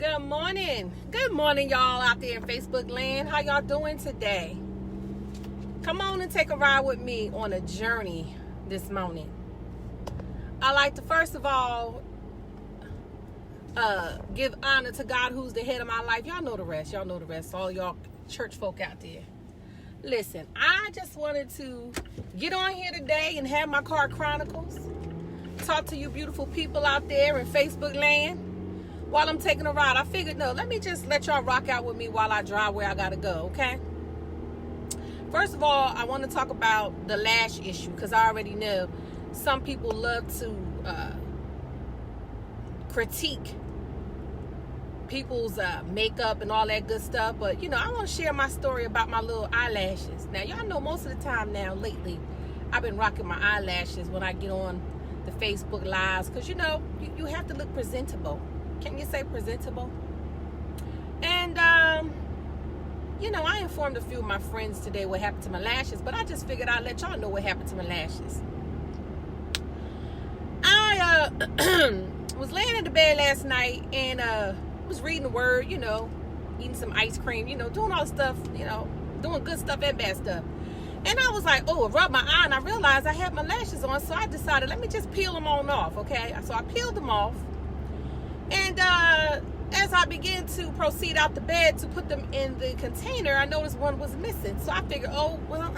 Good morning. Good morning, y'all out there in Facebook land. How y'all doing today? Come on and take a ride with me on a journey this morning. I like to first of all give honor to God, who's the head of my life. Y'all know the rest. All y'all church folk out there. Listen, I just wanted to get on here today and have my Car Chronicles. Talk to you beautiful people out there in Facebook land. While I'm taking a ride, I figured, no, let me just let y'all rock out with me while I drive where I gotta go, okay? First of all, I want to talk about the lash issue, because I already know some people love to critique people's makeup and all that good stuff. But, you know, I want to share my story about my little eyelashes. Now, y'all know most of the time now, lately, I've been rocking my eyelashes when I get on the Facebook Lives, because, you know, you have to look presentable. Can you say presentable? And, you know, I informed a few of my friends today what happened to my lashes, but I just figured I'd let y'all know what happened to my lashes. I was laying in the bed last night and was reading the Word, you know, eating some ice cream, you know, doing all the stuff, you know, doing good stuff and bad stuff. And I was like, oh, I rubbed my eye, and I realized I had my lashes on, so I decided, let me just peel them on off, okay? So I peeled them off. And as I began to proceed out the bed to put them in the container, I noticed one was missing. So I figured, oh, well,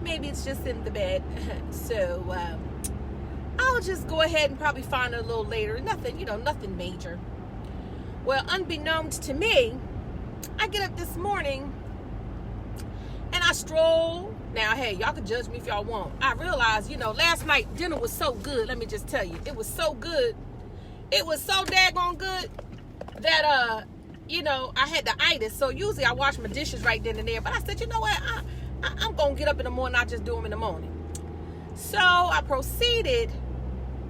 maybe it's just in the bed. So I'll just go ahead and probably find it a little later. Nothing, you know, nothing major. Well, unbeknownst to me, I get up this morning and I stroll. Now, hey, y'all can judge me if y'all want. I realized, you know, last night dinner was so good. Let me just tell you, it was so good. It was so daggone good that, you know, I had the itis. So usually I wash my dishes right then and there. But I said, you know what? I'm going to get up in the morning. I just do them in the morning. So I proceeded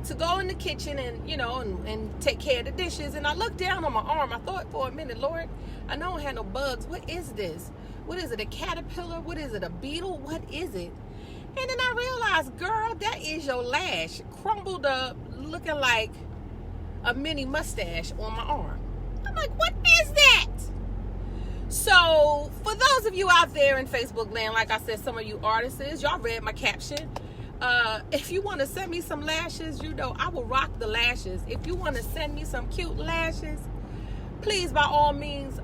to go in the kitchen and, you know, and take care of the dishes. And I looked down on my arm. I thought for a minute, Lord, I know I had no bugs. What is this? What is it? A caterpillar? What is it? A beetle? What is it? And then I realized, girl, that is your lash. Crumbled up, looking like a mini mustache on my arm. I'm like, what is that? So for those of you out there in Facebook land, like I said, some of you artists, y'all read my caption. If you want to send me some lashes, you know, I will rock the lashes. If you want to send me some cute lashes, please, by all means,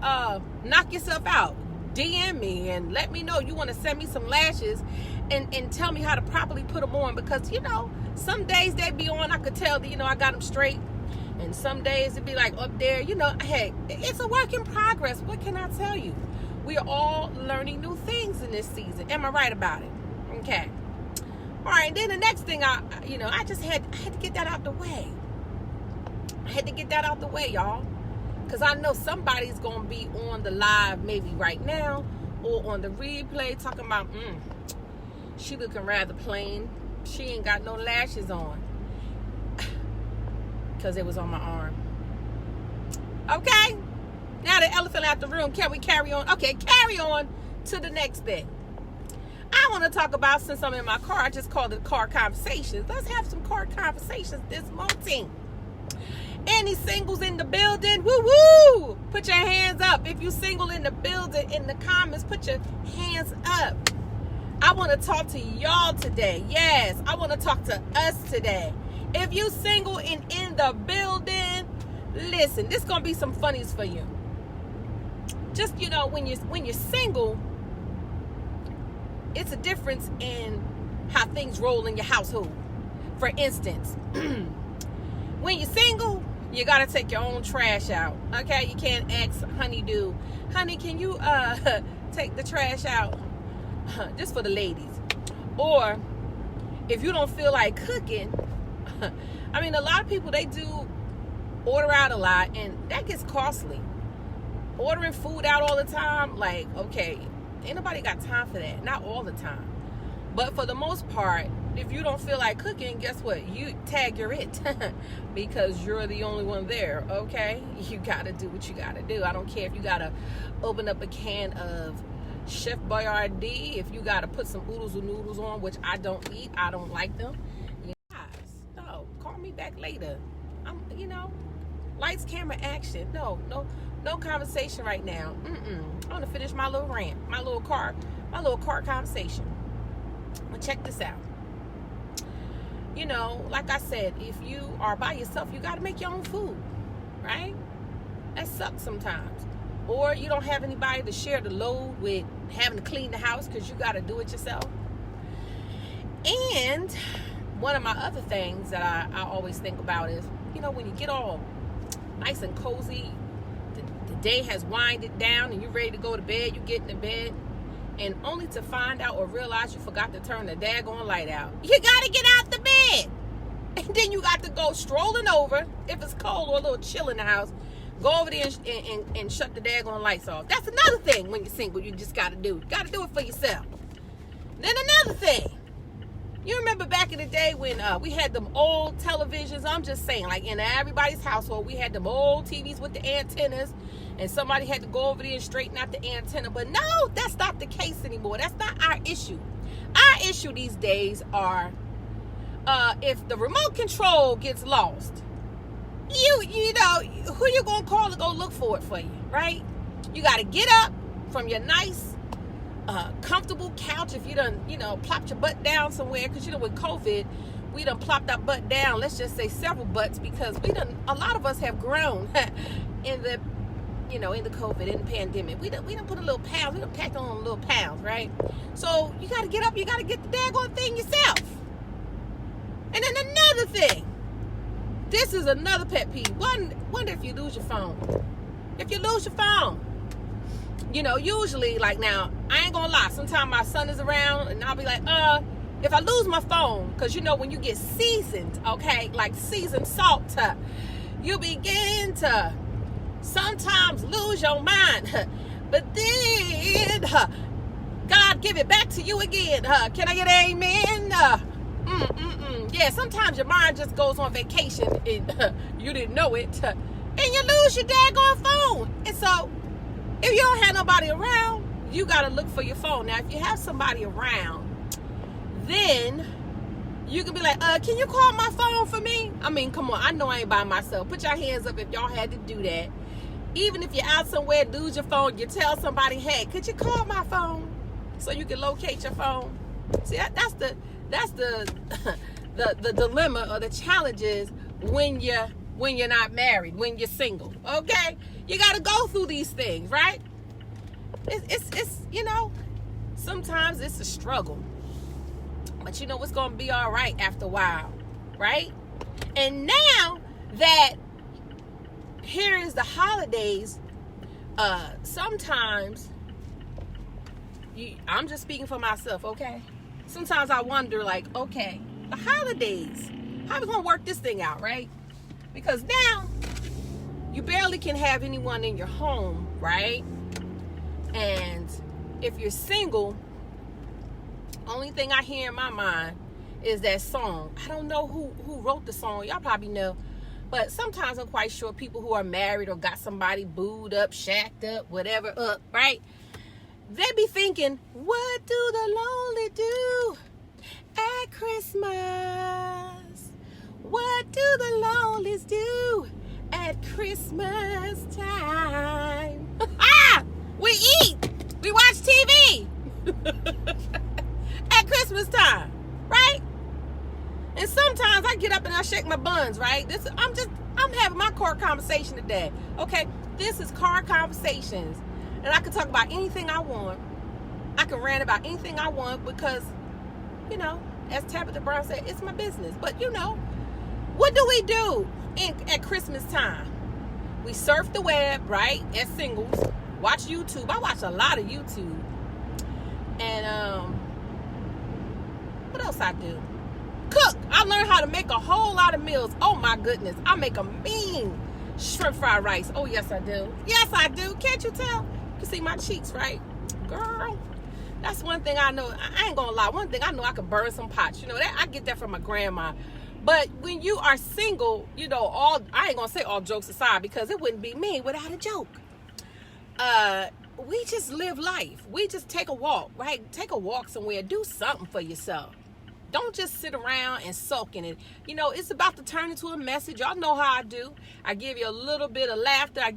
knock yourself out. DM me and let me know you want to send me some lashes and tell me how to properly put them on, because, you know, some days they be on, I could tell that, you know, I got them straight. And some days it'd be like up there, you know, hey, it's a work in progress. What can I tell you? We are all learning new things in this season. Am I right about it? Okay. All right. Then the next thing I just had to get that out the way. I had to get that out the way, y'all. Because I know somebody's going to be on the live maybe right now or on the replay talking about, she looking rather plain. She ain't got no lashes on. Because it was on my arm. Okay. Now the elephant out the room. Can we carry on? Okay, carry on to the next thing. I want to talk about, since I'm in my car, I just called it Car Conversations. Let's have some car conversations this morning. Any singles in the building? Woo-woo! Put your hands up. If you single in the building, in the comments, put your hands up. I want to talk to y'all today. Yes, I want to talk to us today. If you single and in the building, listen, this is going to be some funnies for you. Just, you know, when you're single, it's a difference in how things roll in your household. For instance, when you're single, you got to take your own trash out. Okay? You can't ask honeydew, honey, can you take the trash out? Just for the ladies. Or if you don't feel like cooking, I mean, a lot of people, they do order out a lot, and that gets costly. Ordering food out all the time, like, okay, ain't nobody got time for that. Not all the time. But for the most part, if you don't feel like cooking, guess what? You tag your it because you're the only one there, okay? You got to do what you got to do. I don't care if you got to open up a can of Chef Boyardee, if you got to put some oodles or noodles on, which I don't eat. I don't like them. Call me back later. Lights, camera, action. No conversation right now. I want to finish my little rant, my little car conversation. Well, check this out. You know, like I said, if you are by yourself, you got to make your own food, right? That sucks sometimes. Or you don't have anybody to share the load with, having to clean the house because you got to do it yourself. And one of my other things that I always think about is, you know, when you get all nice and cozy, the day has winded down and you're ready to go to bed, you get in the bed, and only to find out or realize you forgot to turn the daggone light out. You got to get out the bed. And then you got to go strolling over, if it's cold or a little chill in the house, go over there and shut the daggone lights off. That's another thing when you're single you just got to do. You got to do it for yourself. Then another thing. You remember back in the day when we had them old televisions? I'm just saying, like in everybody's household, we had them old TVs with the antennas, and somebody had to go over there and straighten out the antenna. But no, that's not the case anymore. That's not our issue. Our issue these days are if the remote control gets lost, you know, who you gonna call to go look for it for you, right? You got to get up from your nice comfortable couch. If you done, you know, plopped your butt down somewhere, because you know with COVID we done plopped our butt down, let's just say several butts, because a lot of us have grown in the, you know, in the COVID, in the pandemic. We done put a little pounds, we done packed on a little pounds, right? So you got to get up, you got to get the daggone thing yourself. And then another thing, this is another pet peeve. Wonder if you lose your phone. If you lose your phone, you know, usually, like now, I ain't gonna lie, sometimes my son is around and I'll be like, if I lose my phone, because you know when you get seasoned, okay, like seasoned salt, you begin to sometimes lose your mind, but then God give it back to you again. Can I get an amen? Yeah, sometimes your mind just goes on vacation and you didn't know it, and you lose your daggone phone. And so if you don't have nobody around, you got to look for your phone. Now, if you have somebody around, then you can be like, can you call my phone for me? I mean, come on. I know I ain't by myself. Put your hands up if y'all had to do that. Even if you're out somewhere, lose your phone, you tell somebody, hey, could you call my phone so you can locate your phone? See, that's the the dilemma or the challenges when you're not married, when you're single, okay? You got to go through these things, right? It's you know, sometimes it's a struggle. But you know what's going to be all right after a while, right? And now that here is the holidays, sometimes, I'm just speaking for myself, okay? Sometimes I wonder, like, okay, the holidays, how are we going to work this thing out, right? Because now, you barely can have anyone in your home, right? And if you're single, only thing I hear in my mind is that song. I don't know who wrote the song. Y'all probably know. But sometimes I'm quite sure people who are married or got somebody booed up, shacked up, whatever up, right? They be thinking, what do the lonely do at Christmas? What do the lonelies do at Christmas time? We eat. We watch TV at Christmas time, right? And sometimes I get up and I shake my buns, right? I'm having my car conversation today. Okay, this is Car Conversations. And I can talk about anything I want. I can rant about anything I want because, you know, as Tabitha Brown said, it's my business. But, you know, what do we do at Christmas time? We surf the web, right, as singles. Watch YouTube. I watch a lot of YouTube. And what else I do? Cook. I learned how to make a whole lot of meals. Oh, my goodness. I make a mean shrimp fried rice. Oh, yes, I do. Yes, I do. Can't you tell? You see my cheeks, right? Girl, that's one thing I know. I ain't gonna lie. One thing I know, I can burn some pots. You know, that I get that from my grandma. But when you are single, you know, I ain't gonna say all jokes aside, because it wouldn't be me without a joke. We just live life. We just take a walk, right? Take a walk somewhere. Do something for yourself. Don't just sit around and sulk in it. You know, it's about to turn into a message. Y'all know how I do. I give you a little bit of laughter. I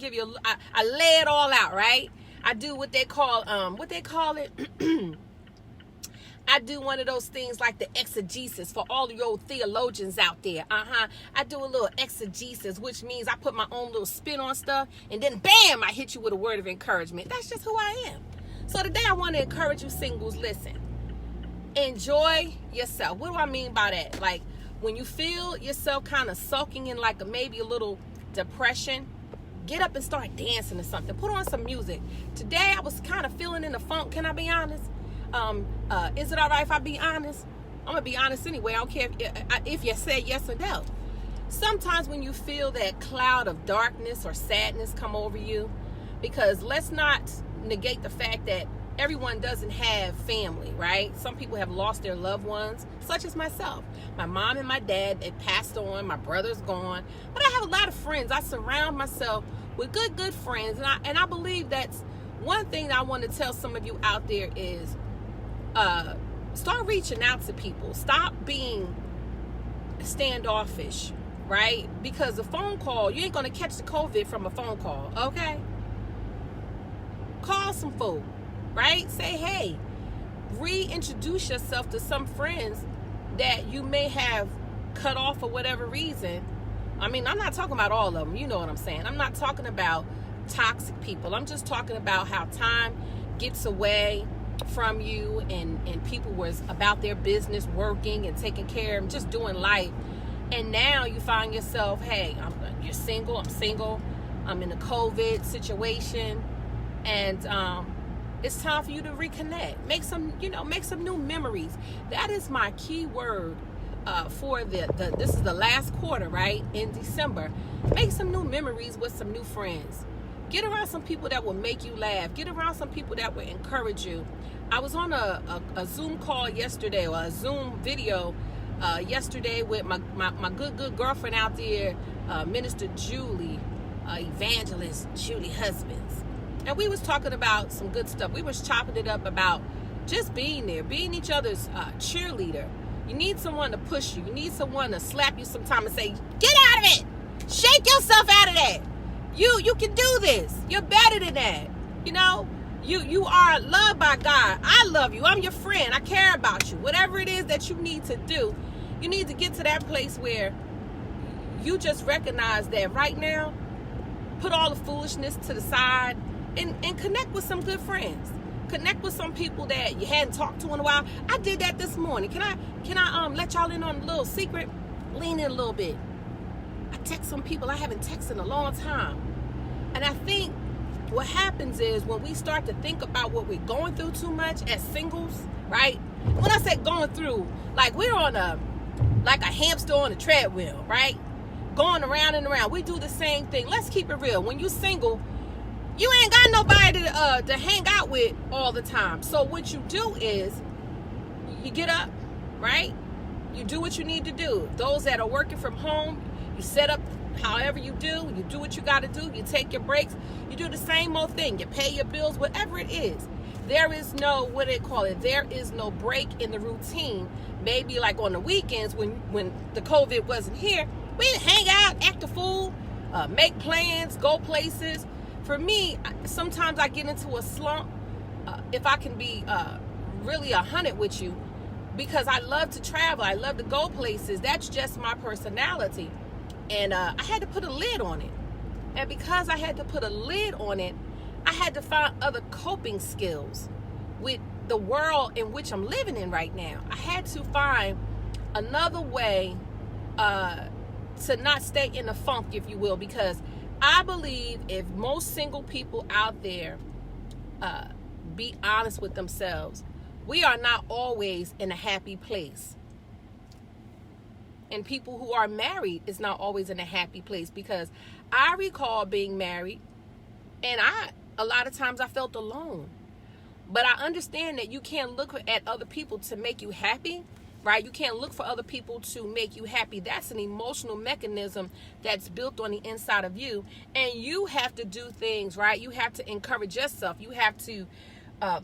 lay it all out, right? I do what they call it. I do one of those things like the exegesis for all of your theologians out there. I do a little exegesis, which means I put my own little spin on stuff, and then bam, I hit you with a word of encouragement. That's just who I am. So today I want to encourage you singles, listen. Enjoy yourself. What do I mean by that? Like when you feel yourself kind of sulking in like maybe a little depression, get up and start dancing or something. Put on some music. Today I was kind of feeling in the funk, can I be honest? Is it all right if I be honest? I'm gonna be honest anyway. I don't care if you say yes or no. Sometimes when you feel that cloud of darkness or sadness come over you, because let's not negate the fact that everyone doesn't have family, right? Some people have lost their loved ones, such as myself. My mom and my dad, they passed on. My brother's gone. But I have a lot of friends. I surround myself with good friends. And I believe that's one thing that I want to tell some of you out there is start reaching out to people. Stop being standoffish, right? Because a phone call, you ain't going to catch the COVID from a phone call, okay? Call some folk, right? Say, hey, reintroduce yourself to some friends that you may have cut off for whatever reason. I mean, I'm not talking about all of them. You know what I'm saying? I'm not talking about toxic people. I'm just talking about how time gets away from you and people was about their business, working and taking care of just doing life. And now you find yourself, hey, you're single, I'm single, I'm in a COVID situation, and it's time for you to reconnect. Make some new memories. That is my key word for this is the last quarter, right? In December. Make some new memories with some new friends. Get around some people that will make you laugh. Get around some people that will encourage you. I was on a Zoom call yesterday, or a Zoom video yesterday with my good girlfriend out there, Minister Julie, Evangelist Julie Husbands. And we was talking about some good stuff. We was chopping it up about just being there, being each other's cheerleader. You need someone to push you. You need someone to slap you sometime and say, get out of it. Shake yourself out of that. You can do this. You're better than that. You know, you are loved by God. I love you. I'm your friend. I care about you. Whatever it is that you need to do, you need to get to that place where you just recognize that right now, put all the foolishness to the side and connect with some good friends. Connect with some people that you hadn't talked to in a while. I did that this morning. Can I let y'all in on a little secret? Lean in a little bit. I text some people I haven't texted in a long time. And I think what happens is when we start to think about what we're going through too much as singles, right? When I say going through, like we're on a hamster on a treadmill, right? Going around and around. We do the same thing. Let's keep it real. When you're single, you ain't got nobody to hang out with all the time. So what you do is you get up, right? You do what you need to do. Those that are working from home, you set up however you do what you got to do. You take your breaks. You do the same old thing. You pay your bills, whatever it is. There is no, there is no break in the routine. Maybe like on the weekends when the COVID wasn't here, we hang out, act a fool, make plans, go places. For me, sometimes I get into a slump, if I can be really 100 with you, because I love to travel. I love to go places. That's just my personality. And I had to put a lid on it. And because I had to put a lid on it, I had to find other coping skills with the world in which I'm living in right now. I had to find another way to not stay in a funk, if you will, because I believe if most single people out there be honest with themselves, we are not always in a happy place. And people who are married is not always in a happy place, because I recall being married and a lot of times I felt alone. But I understand that you can't look at other people to make you happy, right? You can't look for other people to make you happy. That's an emotional mechanism that's built on the inside of you. And you have to do things, right? You have to encourage yourself. You have to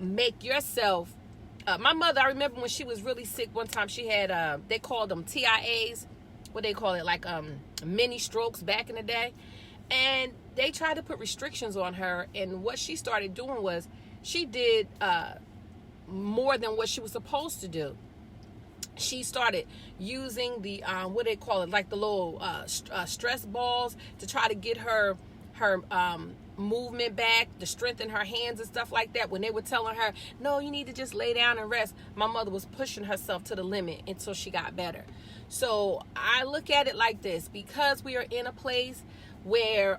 make yourself My mother, I remember when she was really sick one time, she had, they called them TIAs, what they call it, like mini strokes back in the day. And they tried to put restrictions on her. And what she started doing was she did more than what she was supposed to do. She started using the, what they call it, like the little stress balls to try to get her movement back, to strengthen her hands and stuff like that. When they were telling her, no, you need to just lay down and rest, my mother was pushing herself to the limit until she got better. So I look at it like this: because we are in a place where,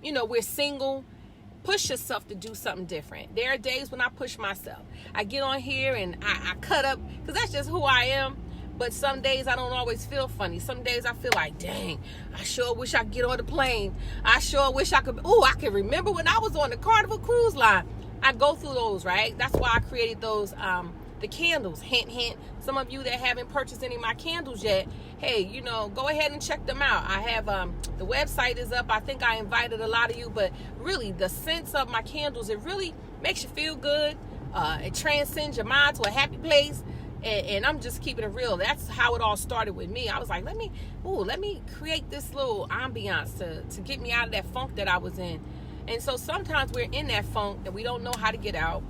we're single, push yourself to do something different. There are days when I push myself. I get on here and I cut up, because that's just who I am. But some days I don't always feel funny. Some days I feel like, dang, I sure wish I could get on the plane. I sure wish I could. I can remember when I was on the Carnival Cruise Line. I go through those, right? That's why I created those, the candles. Hint, hint. Some of you that haven't purchased any of my candles yet, hey, go ahead and check them out. I have, the website is up. I think I invited a lot of you, but really the sense of my candles, it really makes you feel good. It transcends your mind to a happy place. And I'm just keeping it real. That's how it all started with me. I was like, let me create this little ambiance to get me out of that funk that I was in. And so sometimes we're in that funk and we don't know how to get out.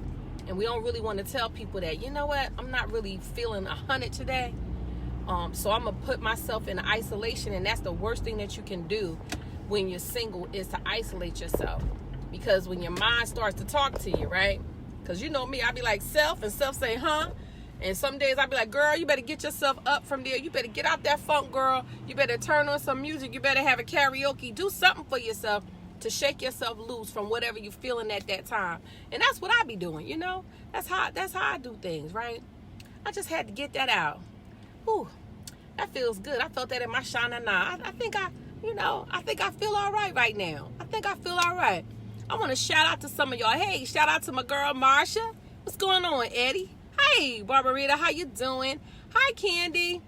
And we don't really want to tell people that, you know what, I'm not really feeling 100 today. So I'm going to put myself in isolation. And that's the worst thing that you can do when you're single, is to isolate yourself. Because when your mind starts to talk to you, right? Because you know me, I be like, self, and self say, huh? And some days I'll be like, girl, you better get yourself up from there. You better get out that funk, girl. You better turn on some music. You better have a karaoke. Do something for yourself to shake yourself loose from whatever you're feeling at that time. And that's what I be doing, That's how I do things, right? I just had to get that out. Ooh, that feels good. I felt that in my shana now. I think I feel all right now. I think I feel all right. I want to shout out to some of y'all. Hey, shout out to my girl, Marsha. What's going on, Eddie? Hey, Barbarita, how you doing? Hi, Candy.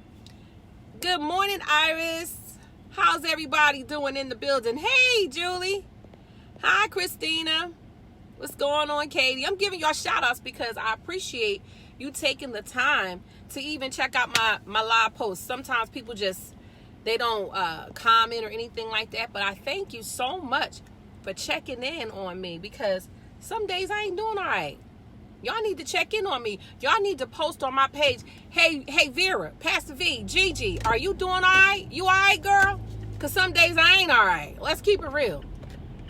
Good morning, Iris. How's everybody doing in the building? Hey, Julie. Hi, Christina. What's going on, Katie? I'm giving y'all shout outs because I appreciate you taking the time to even check out my live posts. Sometimes people they don't comment or anything like that, but I thank you so much for checking in on me, because some days I ain't doing all right. Y'all need to check in on me. Y'all need to post on my page. Hey, Vera, Pastor V, Gigi, are you doing all right? You all right, girl? Because some days I ain't all right. Let's keep it real.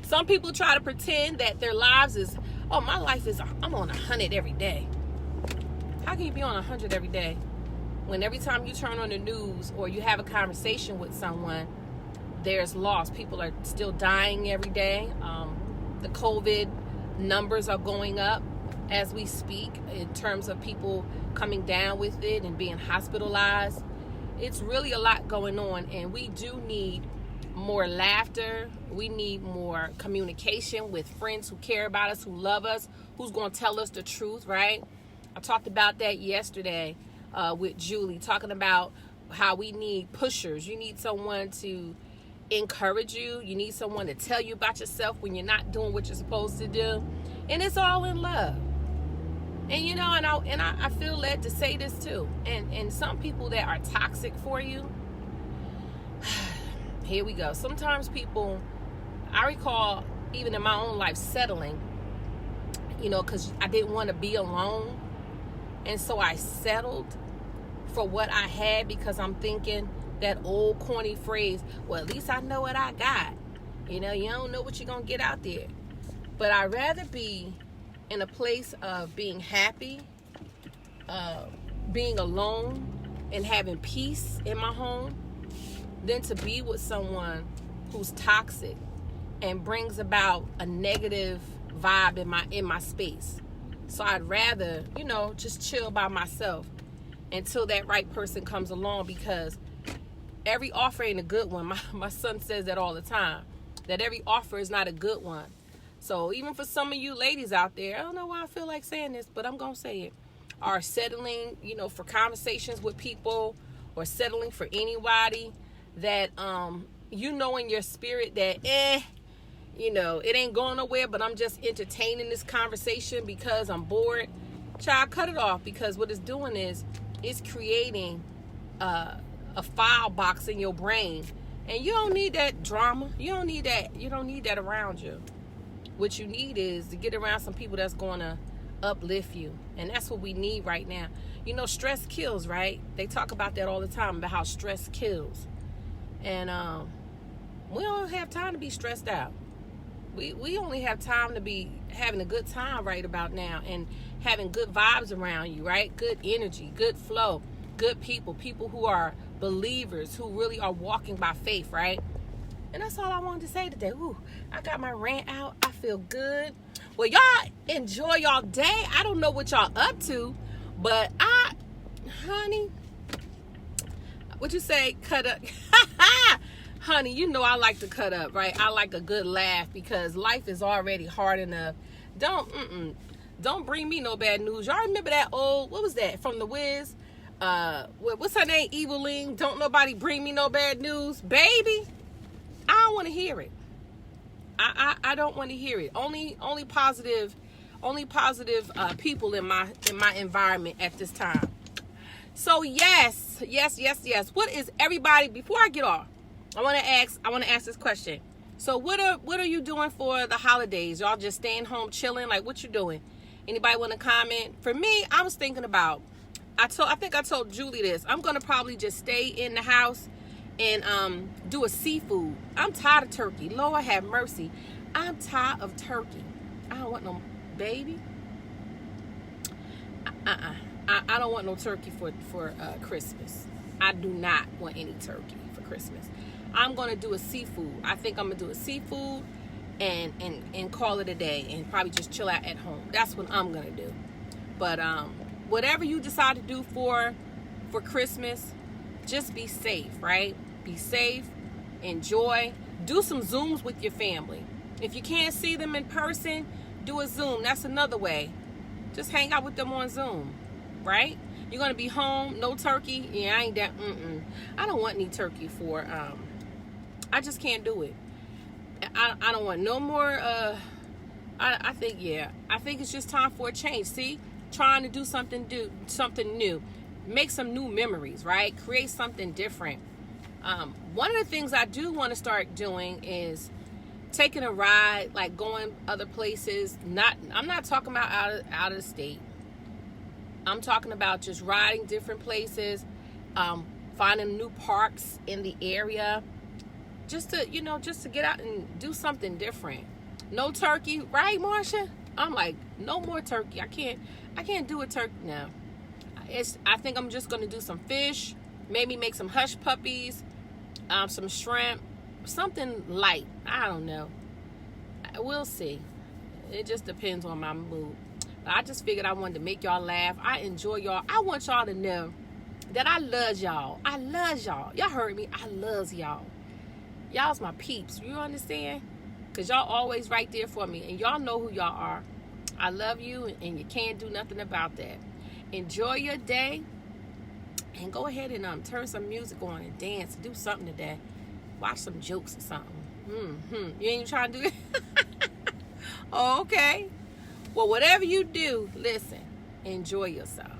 Some people try to pretend that their lives is, my life is, I'm on 100 every day. How can you be on 100 every day when every time you turn on the news or you have a conversation with someone, there's loss? People are still dying every day. The COVID numbers are going up as we speak in terms of people coming down with it and being hospitalized. It's really a lot going on, and we do need more laughter. We need more communication with friends who care about us, who love us, who's going to tell us the truth, right? I talked about that yesterday with Julie, talking about how we need pushers. You need someone to encourage you. You need someone to tell you about yourself when you're not doing what you're supposed to do. And it's all in love. And I feel led to say this too. And some people that are toxic for you, here we go. Sometimes people, I recall even in my own life settling, because I didn't want to be alone. And so I settled for what I had, because I'm thinking that old corny phrase, well, at least I know what I got. You don't know what you're going to get out there. But I'd rather be in a place of being happy, being alone, and having peace in my home, than to be with someone who's toxic and brings about a negative vibe in my space. So I'd rather, just chill by myself until that right person comes along, because every offer ain't a good one. My son says that all the time, that every offer is not a good one. So even for some of you ladies out there, I don't know why I feel like saying this, but I'm going to say it, are settling, for conversations with people, or settling for anybody that, in your spirit that, it ain't going nowhere, but I'm just entertaining this conversation because I'm bored. child, cut it off, because what it's doing is it's creating a file box in your brain, and you don't need that drama. You don't need that around you. What you need is to get around some people that's going to uplift you, and that's what we need right now. You know, stress kills, right? They talk about that all the time, about how stress kills, and we don't have time to be stressed out. We only have time to be having a good time right about now, and having good vibes around you, right? Good energy, good flow, good people who are believers, who really are walking by faith, right? And that's all I wanted to say today. Ooh, I got my rant out. I feel good. Well, y'all enjoy y'all day. I don't know what y'all up to, but honey, what you say? Cut up. Honey, you know I like to cut up, right? I like a good laugh, because life is already hard enough. Don't bring me no bad news. Y'all remember that old, what was that, from The Wiz? What's her name? Eveline. Don't nobody bring me no bad news. Baby, I don't want to hear it. I don't want to hear it. Only positive people in my environment at this time. So yes. What is everybody, before I get off, I want to ask this question. So what are you doing for the holidays? Y'all just staying home chilling? Like, what you doing? Anybody want to comment? For me, I was thinking about, I think I told Julie this. I'm going to probably just stay in the house and do a seafood. I'm tired of turkey. Lord have mercy. I'm tired of turkey. I don't want no baby. I don't want no turkey for Christmas. I do not want any turkey for Christmas. I'm going to do a seafood. I think I'm going to do a seafood and call it a day, and probably just chill out at home. That's what I'm going to do. But whatever you decide to do for Christmas, just be safe, right? Be safe. Enjoy. Do some Zooms with your family. If you can't see them in person, do a Zoom. That's another way. Just hang out with them on Zoom, right? You're going to be home, no turkey. Yeah, I ain't that. I don't want any turkey for, I just can't do it. I don't want no more, I think it's just time for a change. See? Trying to do something new. Make some new memories, right? Create something different. One of the things I do want to start doing is taking a ride, like going other places. I'm not talking about out of the state. I'm talking about just riding different places, finding new parks in the area, just to get out and do something different. No turkey, right, Marsha? I'm like, no more turkey. I can't do a turkey now. I think I'm just gonna do some fish, maybe make some hush puppies, some shrimp, something light. I don't know. We'll see. It just depends on my mood. I just figured I wanted to make y'all laugh. I enjoy y'all. I want y'all to know that I love y'all. I love y'all. Y'all heard me. I love y'all. Y'all's my peeps. You understand? Because y'all always right there for me. And y'all know who y'all are. I love you, and you can't do nothing about that. Enjoy your day. And go ahead and turn some music on and dance. Do something today. Watch some jokes or something. You ain't trying to do it? Oh, okay. Well, whatever you do, listen. Enjoy yourself.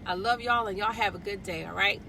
I love y'all, and y'all have a good day, all right?